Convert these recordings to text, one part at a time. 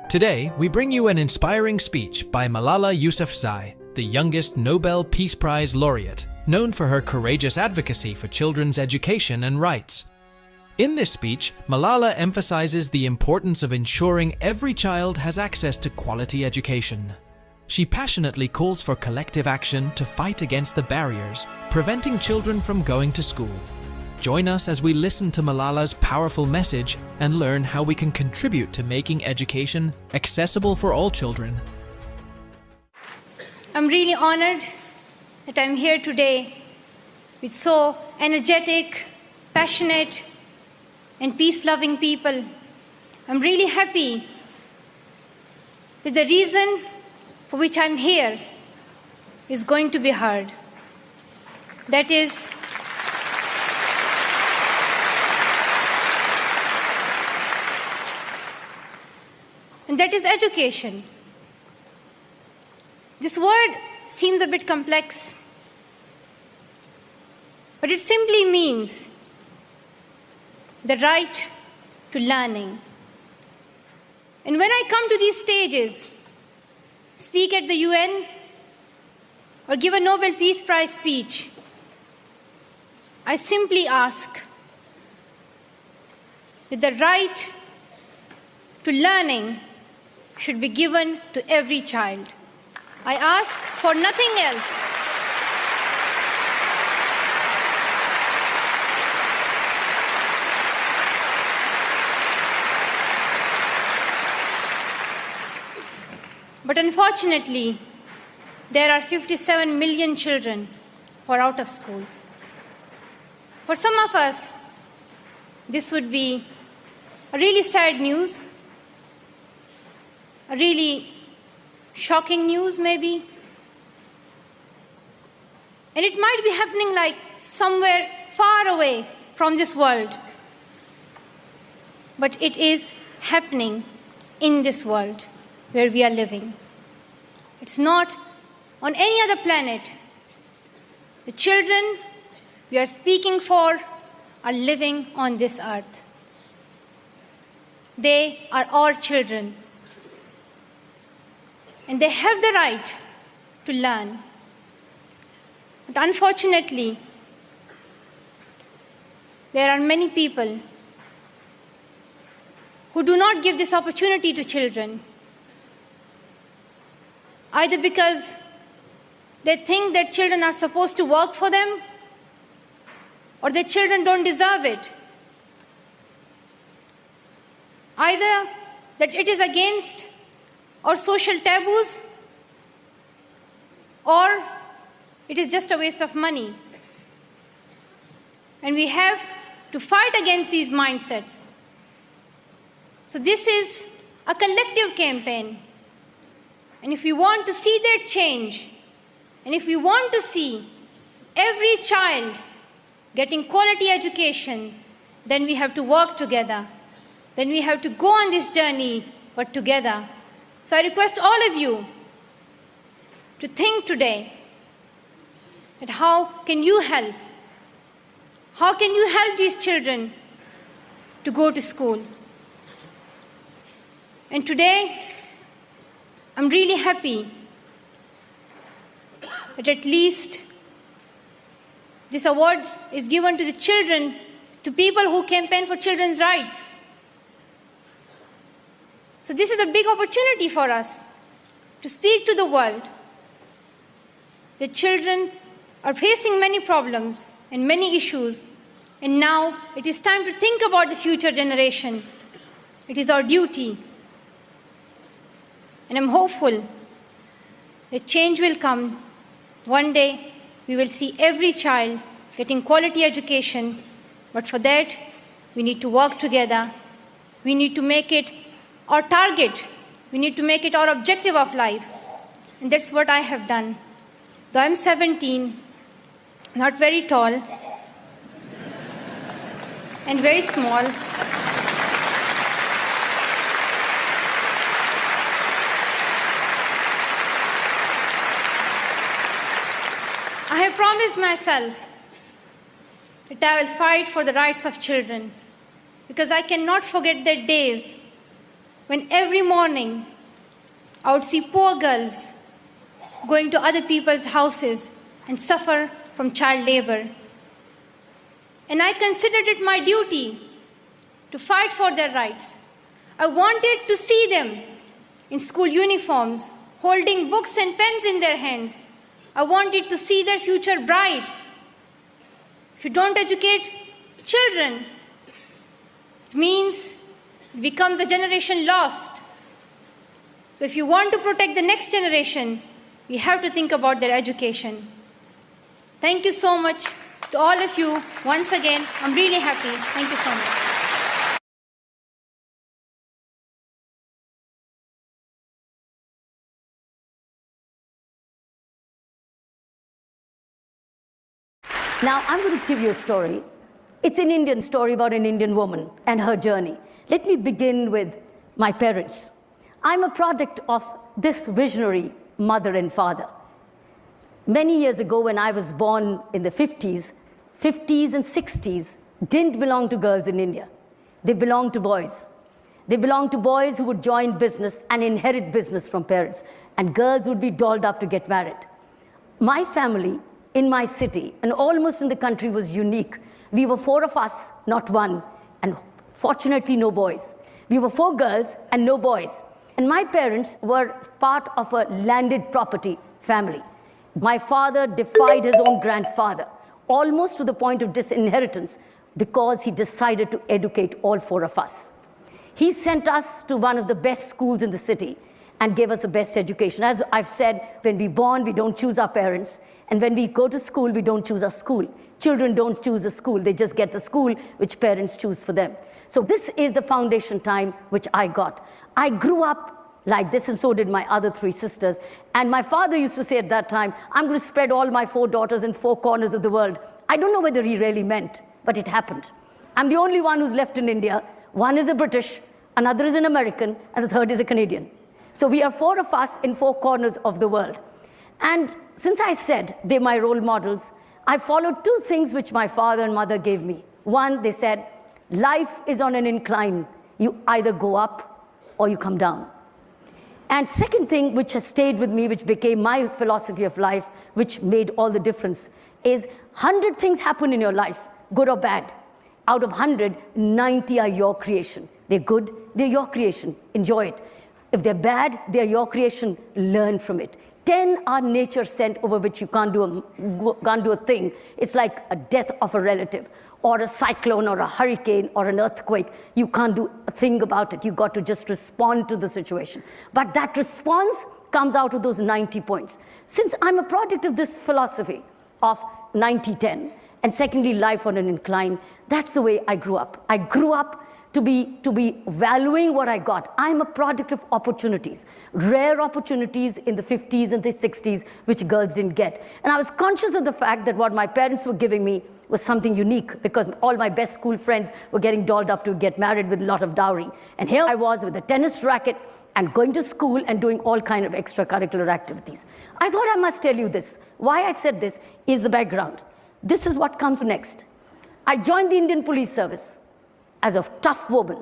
Today, we bring you an inspiring speech by Malala Yousafzai, the youngest Nobel Peace Prize laureate, known for her courageous advocacy for children's education and rights. In this speech, Malala emphasizes the importance of ensuring every child has access to quality education. She passionately calls for collective action to fight against the barriers preventing children from going to school. Join us as we listen to Malala's powerful message and learn how we can contribute to making education accessible for all children. I'm really honored that I'm here today with so energetic, passionate, and peace-loving people. I'm really happy that the reason for which I'm here is going to be heard. That is, and that is education. This word seems a bit complex, but it simply means the right to learning. And when I come to these stages, speak at the UN, or give a Nobel Peace Prize speech, I simply ask that the right to learning should be given to every child. I ask for nothing else. But unfortunately, there are 57 million children who are out of school. For some of us, this would be a really sad news, a really shocking news maybe. And it might be happening like somewhere far away from this world. But it is happening in this world where we are living. It's not on any other planet. The children we are speaking for are living on this earth. They are our children. And they have the right to learn. But unfortunately, there are many people who do not give this opportunity to children, either because they think that children are supposed to work for them, or that children don't deserve it. Either that it is against our social taboos, or it is just a waste of money. And we have to fight against these mindsets. So this is a collective campaign. And if we want to see that change, and if we want to see every child getting quality education, then we have to work together. Then we have to go on this journey, but together. So I request all of you to think today that how can you help? How can you help these children to go to school? And today, I'm really happy that at least this award is given to the children, to people who campaign for children's rights. So this is a big opportunity for us to speak to the world. The children are facing many problems and many issues, and now it is time to think about the future generation. It is our duty. And I'm hopeful that change will come. One day, we will see every child getting quality education, but for that, we need to work together. We need to make it our target. We need to make it our objective of life. And that's what I have done. Though I'm 17, not very tall, and very small, I have promised myself that I will fight for the rights of children, because I cannot forget the days when every morning I would see poor girls going to other people's houses and suffer from child labor. And I considered it my duty to fight for their rights. I wanted to see them in school uniforms, holding books and pens in their hands. I wanted to see their future bright. If you don't educate children, it means it becomes a generation lost. So if you want to protect the next generation, we have to think about their education. Thank you so much to all of you. Once again, I'm really happy. Thank you so much. Now, I'm going to give you a story. It's an Indian story about an Indian woman and her journey. Let me begin with my parents. I'm a product of this visionary mother and father. Many years ago, when I was born in the 50s and 60s didn't belong to girls in India. They belonged to boys. They belonged to boys who would join business and inherit business from parents, and girls would be dolled up to get married. My family in my city and almost in the country was unique. We were 4 of us, not one, and fortunately no boys. We were 4 girls and no boys. And my parents were part of a landed property family. My father defied his own grandfather, almost to the point of disinheritance, because he decided to educate all 4 of us. He sent us to one of the best schools in the city and gave us the best education. As I've said, when we're born, we don't choose our parents. And when we go to school, we don't choose our school. Children don't choose the school. They just get the school which parents choose for them. So this is the foundation time which I got. I grew up like this, and so did my other 3 sisters. And my father used to say at that time, I'm going to spread all my 4 daughters in 4 corners of the world. I don't know whether he really meant, but it happened. I'm the only one who's left in India. One is a British, another is an American, and the third is a Canadian. So we are 4 of us in 4 corners of the world. And since I said they're my role models, I followed 2 things which my father and mother gave me. One, they said, life is on an incline. You either go up or you come down. And second thing which has stayed with me, which became my philosophy of life, which made all the difference, is 100 things happen in your life, good or bad. Out of 100, 90 are your creation. They're good, they're your creation. Enjoy it. If they're bad, they're your creation. Learn from it. 10 are nature sent, over which you can't do a thing. It's like a death of a relative, or a cyclone, or a hurricane, or an earthquake. You can't do a thing about it. You've got to just respond to the situation. But that response comes out of those 90 points. Since I'm a product of this philosophy of 90-10, and secondly, life on an incline, that's the way I grew up. I grew up to be valuing what I got. I'm a product of opportunities, rare opportunities in the 50s and the 60s, which girls didn't get. And I was conscious of the fact that what my parents were giving me was something unique, because all my best school friends were getting dolled up to get married with a lot of dowry. And here I was with a tennis racket and going to school and doing all kinds of extracurricular activities. I thought I must tell you this. Why I said this is the background. This is what comes next. I joined the Indian Police Service as a tough woman,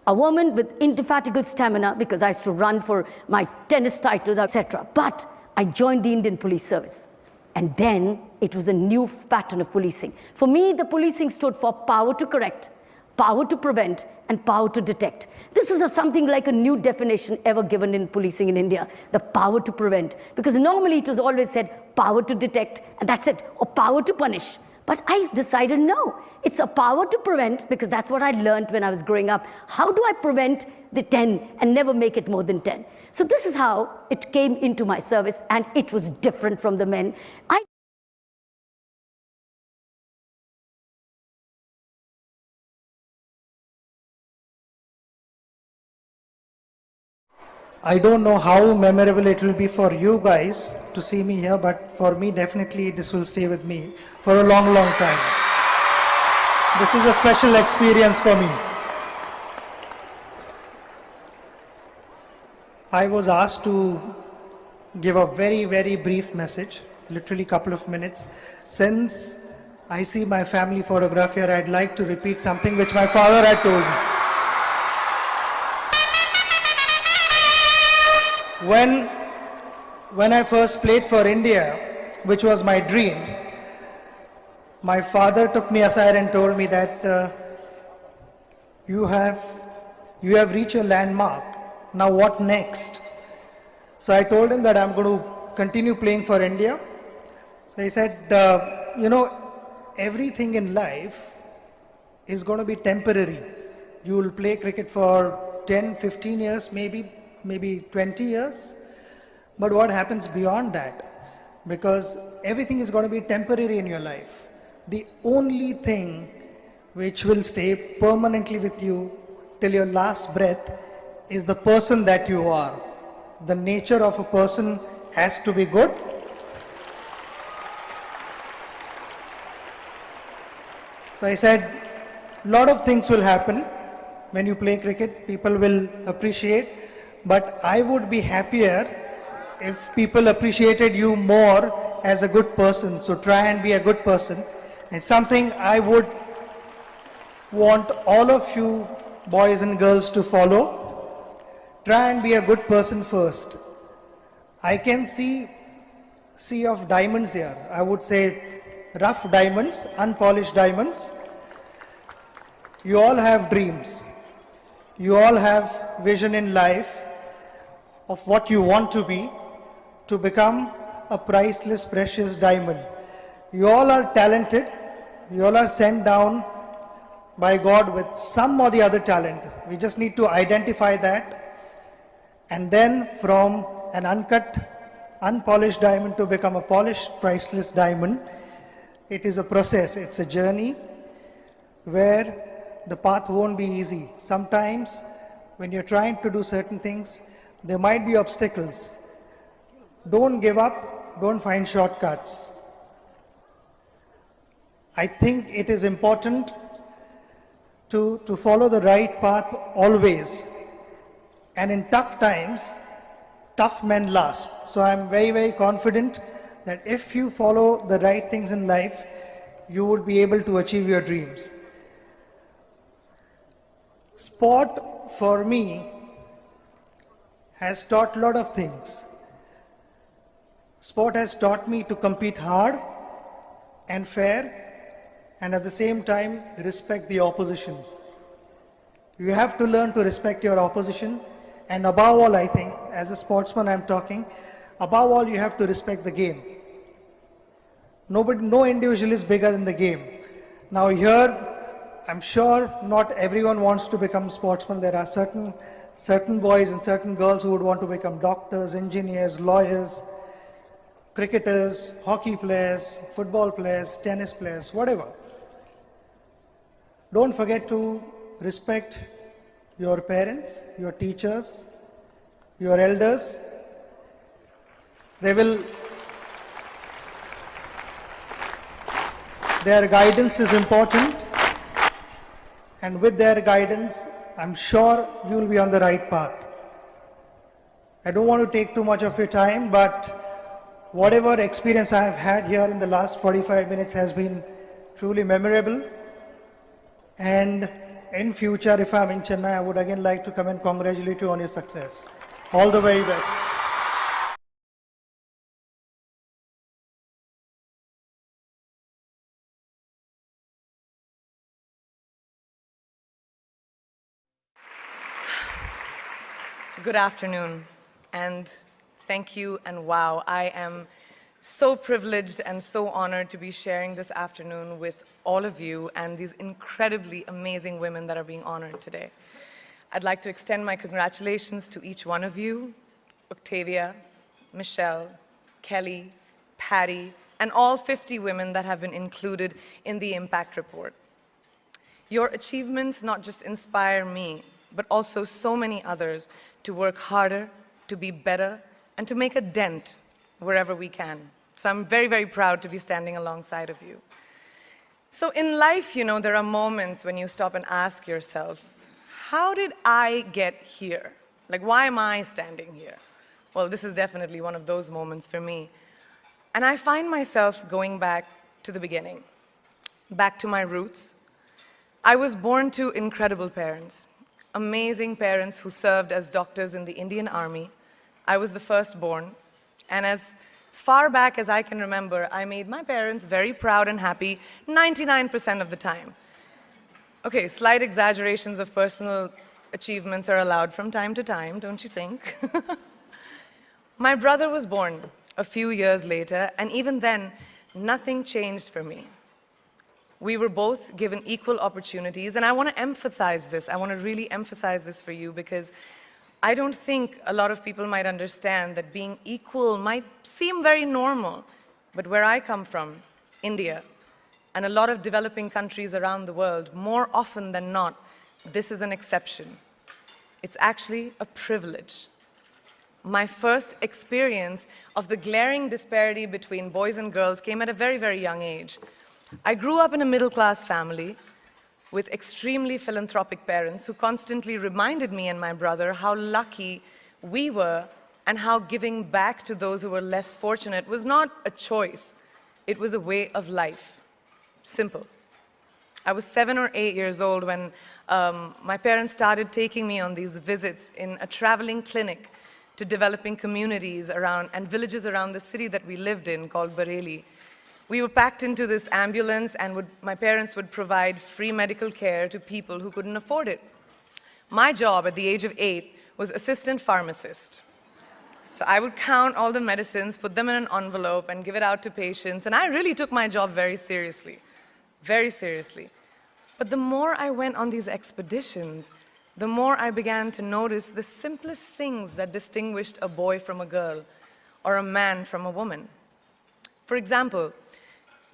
a woman with indefatigable stamina, because I used to run for my tennis titles, etc. But I joined the Indian Police Service. And then it was a new pattern of policing. For me, the policing stood for power to correct, power to prevent, and power to detect. This is something like a new definition ever given in policing in India, the power to prevent. Because normally it was always said power to detect, and that's it, or power to punish. But I decided no, it's a power to prevent, because that's what I learned when I was growing up. How do I prevent the 10 and never make it more than 10? So this is how it came into my service, and it was different from the men. I don't know how memorable it will be for you guys to see me here, but for me, definitely this will stay with me for a long, long time. This is a special experience for me. I was asked to give a very, very brief message, literally a couple of minutes. Since I see my family photograph here, I'd like to repeat something which my father had told me. When, when I first played for India, which was my dream, my father took me aside and told me that you have reached your landmark. Now what next? So I told him that I'm going to continue playing for India. So he said, you know, everything in life is going to be temporary. You will play cricket for 10, 15 years, maybe 20 years. But what happens beyond that? Because everything is going to be temporary in your life. The only thing which will stay permanently with you till your last breath is the person that you are. The nature of a person has to be good. So I said, a lot of things will happen when you play cricket. People will appreciate, but I would be happier if people appreciated you more as a good person. So try and be a good person. It's something I would want all of you boys and girls to follow. Try and be a good person first. I can see sea of diamonds here. I would say rough diamonds, unpolished diamonds. You all have dreams. You all have vision in life of what you want to be, to become a priceless, precious diamond. You all are talented. You all are sent down by God with some or the other talent. We just need to identify that. And then from an uncut, unpolished diamond to become a polished, priceless diamond, it is a process, it's a journey where the path won't be easy. Sometimes when you're trying to do certain things, there might be obstacles. Don't give up, don't find shortcuts. I think it is important to follow the right path always. And in tough times, tough men last. So I'm very, very confident that if you follow the right things in life, you would be able to achieve your dreams. Sport, for me, has taught a lot of things. Sport has taught me to compete hard and fair, and at the same time, respect the opposition. You have to learn to respect your opposition. And above all, I think, as a sportsman I'm talking, above all you have to respect the game. No individual is bigger than the game. Now here, I'm sure not everyone wants to become sportsmen. There are certain boys and certain girls who would want to become doctors, engineers, lawyers, cricketers, hockey players, football players, tennis players, whatever. Don't forget to respect your parents, your teachers, your elders. Their guidance is important, and with their guidance, I'm sure you will be on the right path. I don't want to take too much of your time, but whatever experience I have had here in the last 45 minutes has been truly memorable. And in future, if I'm in Chennai, I would again like to come and congratulate you on your success. All the very best. Good afternoon, and thank you, and wow, I am so privileged and so honored to be sharing this afternoon with all of you and these incredibly amazing women that are being honored today. I'd like to extend my congratulations to each one of you, Octavia, Michelle, Kelly, Patty, and all 50 women that have been included in the Impact Report. Your achievements not just inspire me, but also so many others to work harder, to be better, and to make a dent wherever we can. So I'm very, very proud to be standing alongside of you. So in life, you know, there are moments when you stop and ask yourself, how did I get here? Like, why am I standing here? Well, this is definitely one of those moments for me. And I find myself going back to the beginning, back to my roots. I was born to incredible parents, amazing parents who served as doctors in the Indian Army, I was the firstborn, and as far back as I can remember, I made my parents very proud and happy 99% of the time. Okay, slight exaggerations of personal achievements are allowed from time to time, don't you think? My brother was born a few years later, and even then, nothing changed for me. We were both given equal opportunities, and I want to emphasize this. I want to really emphasize this for you because I don't think a lot of people might understand that being equal might seem very normal. But where I come from, India, and a lot of developing countries around the world, more often than not, this is an exception. It's actually a privilege. My first experience of the glaring disparity between boys and girls came at a very, very young age. I grew up in a middle-class family with extremely philanthropic parents who constantly reminded me and my brother how lucky we were and how giving back to those who were less fortunate was not a choice. It was a way of life. Simple. I was 7 or 8 years old when my parents started taking me on these visits in a traveling clinic to developing communities around and villages around the city that we lived in called Bareilly. We were packed into this ambulance and my parents would provide free medical care to people who couldn't afford it. My job at the age of 8 was assistant pharmacist. So I would count all the medicines, put them in an envelope and give it out to patients, and I really took my job very seriously, very seriously. But the more I went on these expeditions, the more I began to notice the simplest things that distinguished a boy from a girl or a man from a woman. For example,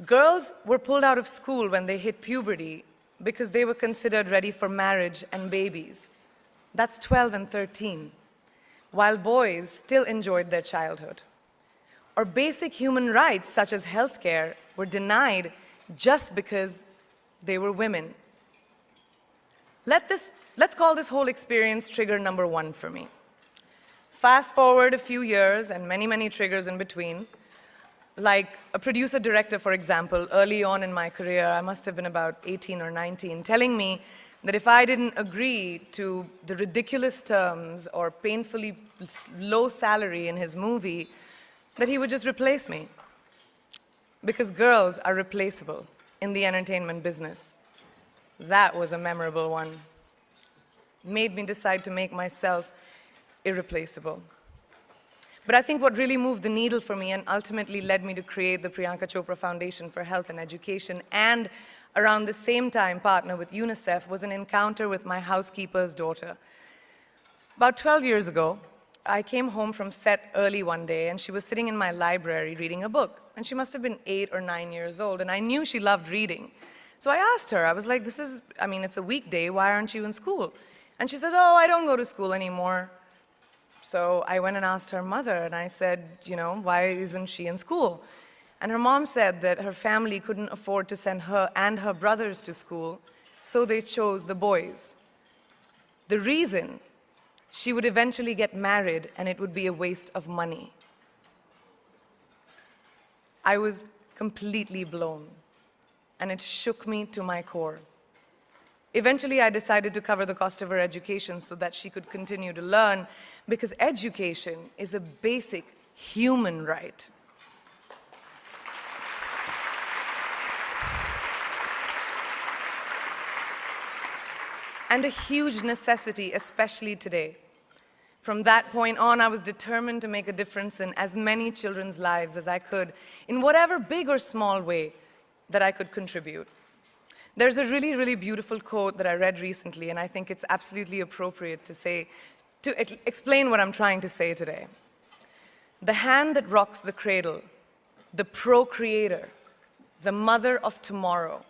girls were pulled out of school when they hit puberty because they were considered ready for marriage and babies. That's 12 and 13, while boys still enjoyed their childhood. Or basic human rights such as healthcare were denied just because they were women. Let's call this whole experience trigger number 1 for me. Fast forward a few years and many, many triggers in between. Like a producer-director, for example, early on in my career, I must have been about 18 or 19, telling me that if I didn't agree to the ridiculous terms or painfully low salary in his movie, that he would just replace me. Because girls are replaceable in the entertainment business. That was a memorable one. Made me decide to make myself irreplaceable. But I think what really moved the needle for me and ultimately led me to create the Priyanka Chopra Foundation for Health and Education and around the same time partner with UNICEF was an encounter with my housekeeper's daughter. About 12 years ago, I came home from set early one day and she was sitting in my library reading a book. And she must have been 8 or 9 years old and I knew she loved reading. So I asked her, I was like, it's a weekday, why aren't you in school? And she said, oh, I don't go to school anymore. So I went and asked her mother, and I said, why isn't she in school? And her mom said that her family couldn't afford to send her and her brothers to school, so they chose the boys. The reason, she would eventually get married, and it would be a waste of money. I was completely blown, and it shook me to my core. Eventually, I decided to cover the cost of her education so that she could continue to learn, because education is a basic human right. And a huge necessity, especially today. From that point on, I was determined to make a difference in as many children's lives as I could, in whatever big or small way that I could contribute. There's a really, really beautiful quote that I read recently, and I think it's absolutely appropriate to explain what I'm trying to say today. The hand that rocks the cradle, the procreator, the mother of tomorrow,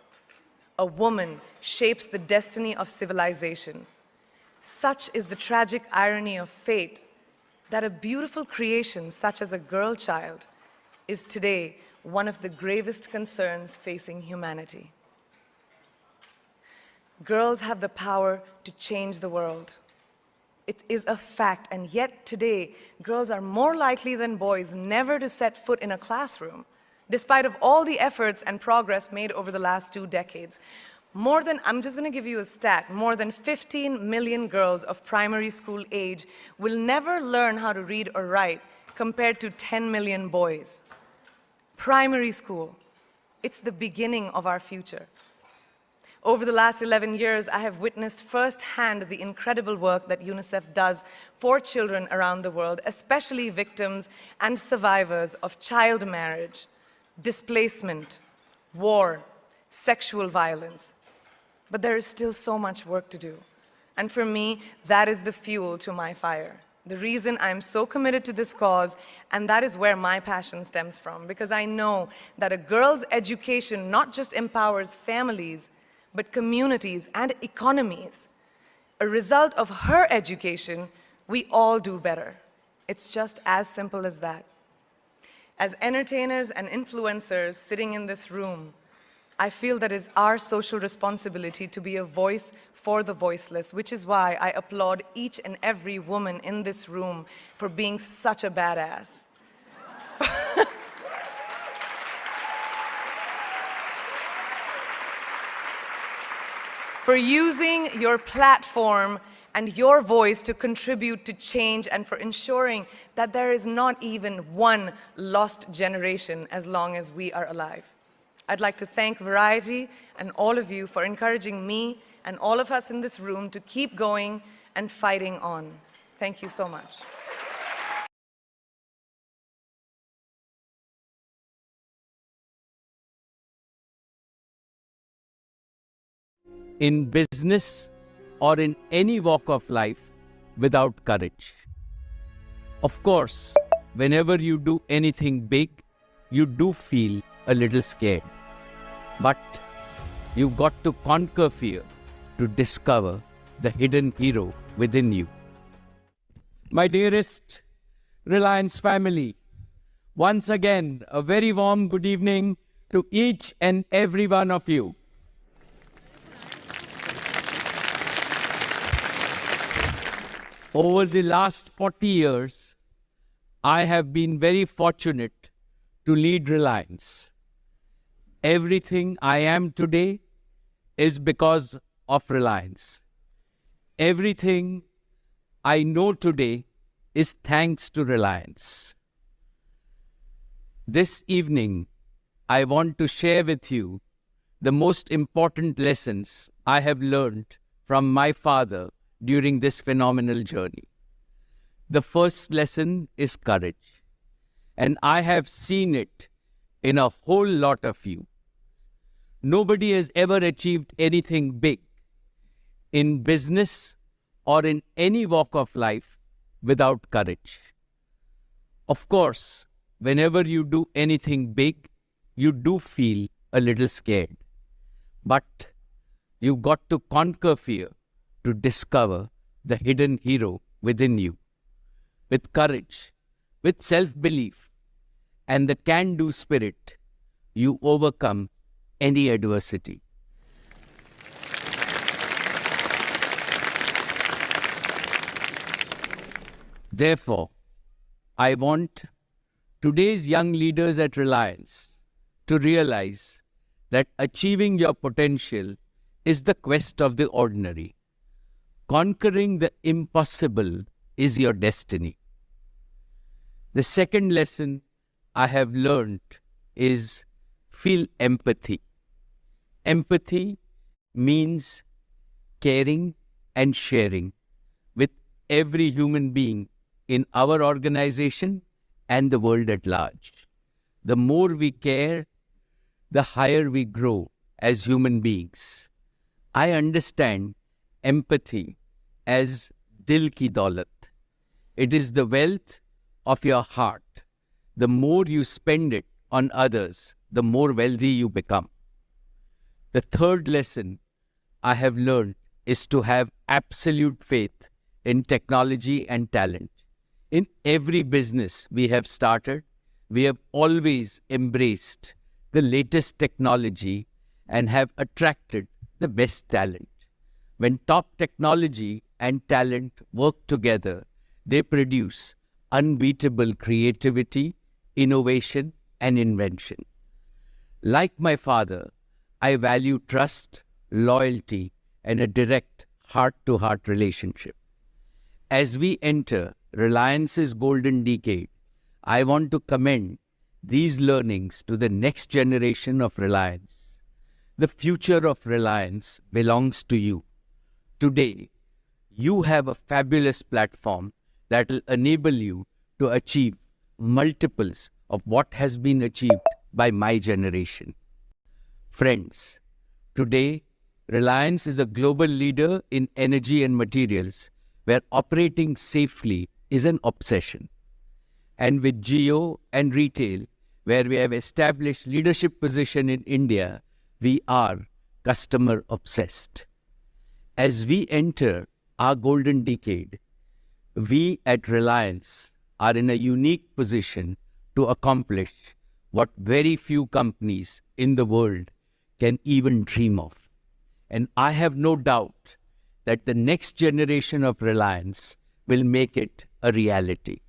a woman shapes the destiny of civilization. Such is the tragic irony of fate that a beautiful creation such as a girl child is today one of the gravest concerns facing humanity. Girls have the power to change the world. It is a fact, and yet today, girls are more likely than boys never to set foot in a classroom, despite of all the efforts and progress made over the last 2 decades. I'm just going to give you a stat, more than 15 million girls of primary school age will never learn how to read or write compared to 10 million boys. Primary school, it's the beginning of our future. Over the last 11 years, I have witnessed firsthand the incredible work that UNICEF does for children around the world, especially victims and survivors of child marriage, displacement, war, sexual violence. But there is still so much work to do. And for me, that is the fuel to my fire. The reason I'm so committed to this cause, and that is where my passion stems from, because I know that a girl's education not just empowers families, but communities and economies. A result of her education, we all do better. It's just as simple as that. As entertainers and influencers sitting in this room, I feel that it's our social responsibility to be a voice for the voiceless, which is why I applaud each and every woman in this room for being such a badass. For using your platform and your voice to contribute to change, and for ensuring that there is not even one lost generation as long as we are alive. I'd like to thank Variety and all of you for encouraging me and all of us in this room to keep going and fighting on. Thank you so much. In business or in any walk of life without courage. Of course, whenever you do anything big, you do feel a little scared. But you've got to conquer fear to discover the hidden hero within you. My dearest Reliance family, once again, a very warm good evening to each and every one of you. Over the last 40 years, I have been very fortunate to lead Reliance. Everything I am today is because of Reliance. Everything I know today is thanks to Reliance. This evening, I want to share with you the most important lessons I have learned from my father during this phenomenal journey. The first lesson is courage, and I have seen it in a whole lot of you. Nobody has ever achieved anything big in business or in any walk of life without courage. Of course, whenever you do anything big, you do feel a little scared. But you've got to conquer fear to discover the hidden hero within you. With courage, with self-belief, and the can-do spirit, you overcome any adversity. Therefore, I want today's young leaders at Reliance to realize that achieving your potential is the quest of the ordinary. Conquering the impossible is your destiny. The second lesson I have learned is feel empathy. Empathy means caring and sharing with every human being in our organization and the world at large. The more we care, the higher we grow as human beings. I understand empathy as dil ki daulat. It is the wealth of your heart. The more you spend it on others, the more wealthy you become. The third lesson I have learned is to have absolute faith in technology and talent. In every business we have started, we have always embraced the latest technology and have attracted the best talent. When top technology and talent work together, they produce unbeatable creativity, innovation, and invention. Like my father, I value trust, loyalty, and a direct heart-to-heart relationship. As we enter Reliance's golden decade, I want to commend these learnings to the next generation of Reliance. The future of Reliance belongs to you. Today, you have a fabulous platform that will enable you to achieve multiples of what has been achieved by my generation. Friends, today, Reliance is a global leader in energy and materials, where operating safely is an obsession. And with Jio and retail, where we have established leadership position in India, we are customer obsessed. As we enter our golden decade, we at Reliance are in a unique position to accomplish what very few companies in the world can even dream of. And I have no doubt that the next generation of Reliance will make it a reality.